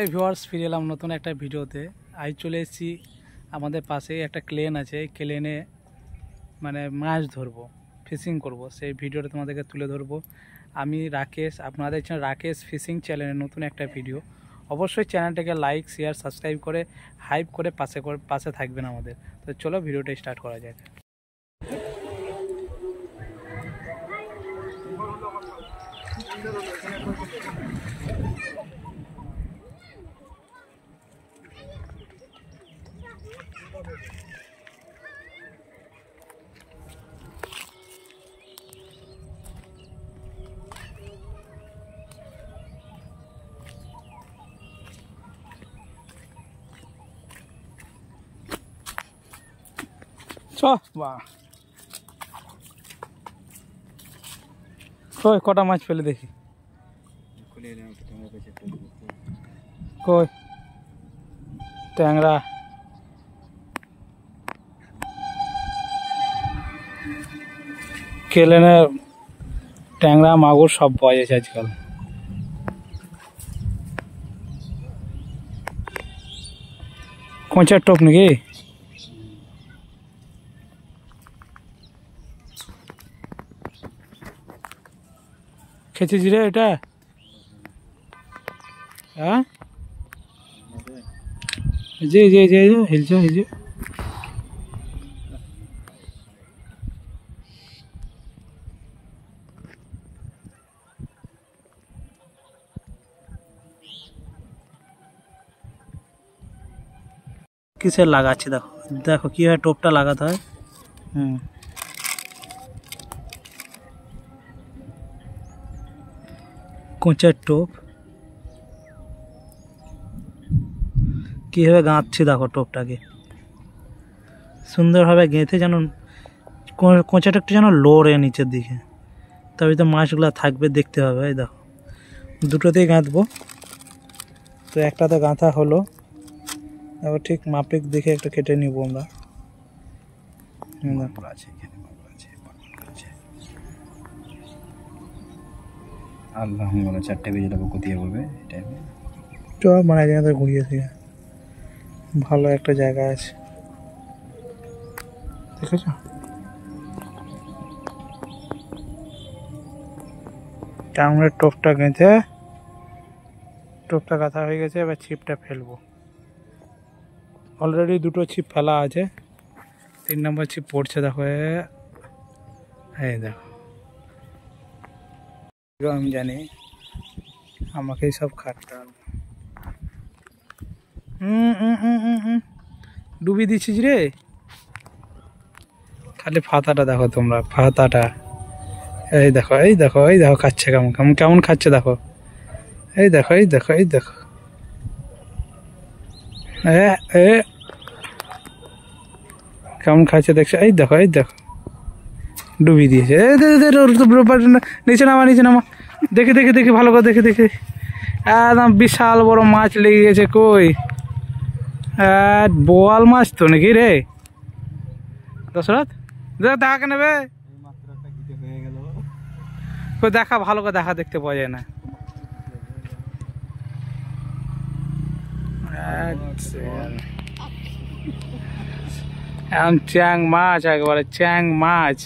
Hi viewers, ফিরে এলাম নতুন একটা ভিডিওতে। আজ চলে এসেছি আমাদের পাশেই একটা ক্লেন আছে, এই ক্লেনে মানে মাছ ধরবো, ফিশিং করব, সেই ভিডিওটা তোমাদেরকে তুলে ধরবো। আমি রাকেশ, আপনাদের চ্যানেল রাকেশ ফিশিং চ্যানেলের নতুন একটা ভিডিও। অবশ্যই চ্যানেলটাকে লাইক শেয়ার সাবস্ক্রাইব করে হাইপ করে পাশে থাকবেন আমাদের। তো চলো ভিডিওটা স্টার্ট করা যাক। কই কটা মাছ ফেলে দেখি, কই ট্যাংরা, কেলেনে ট্যাংরা মাগুর সব পাওয়া যাচ্ছে আজকাল। কোঁচার টোপ নাকি? খেয়েছিস রে এটা? হ্যাঁ জি জি জি হিলছে হিলছে। কিসের লাগাচ্ছি দেখো, দেখো কীভাবে টোপটা লাগাতে হয়। কোঁচার টোপ কীভাবে গাঁথছি দেখো, টোপটাকে সুন্দরভাবে গেঁথে যেন কোঁচাটা একটু যেন লড়ে নিচের দিকে, তবে তো মাছগুলো থাকবে, দেখতে হবে। এই দেখো দুটোতেই গাঁথবো, তো একটা তো গাঁথা হলো, এবার ঠিক মাপিক দেখে একটা কেটে নিব আমরা। আল্লাহ বলে 4টে বেজে যাবো, কোথায় বলবে চ মানে ঘুরিয়ে থেকে ভালো একটা জায়গা আছে, দেখেছ? আমরা টোপটা গেঁথে, টোপটা গাঁথা হয়ে গেছে, এবার ছিপটা ফেলবো। অলরেডি দুটো ছিপ ফেলা আছে, 3 নম্বর ছিপ পড়ছে দেখো। এই দেখো, আমি জানি আমাকেই সব খাটতে হবে। ডুবি দিচ্ছিস রে, খালি ফাতাটা দেখো তোমরা, ফাতাটা এই দেখো, এই দেখো, এই দেখো খাচ্ছে কেমন কেমন কেমন খাচ্ছে দেখো, এই দেখো, এই দেখো, এই দেখো, কেমন খাচ্ছে দেখছো, এই দেখো, এই দেখো ডুবি দিয়েছে। নিচে নামা, নিচে নামা, দেখে দেখে দেখে ভালো করে দেখে দেখে, একদম বিশাল বড় মাছ লেগে গেছে। কই বোয়াল মাছ তো নাকি রে দশরথ? দেখা নেবে, দেখা ভালো করে দেখা, দেখতে পাওয়া যায় না। এখন চ্যাং মাছ, একেবারে চ্যাং মাছ।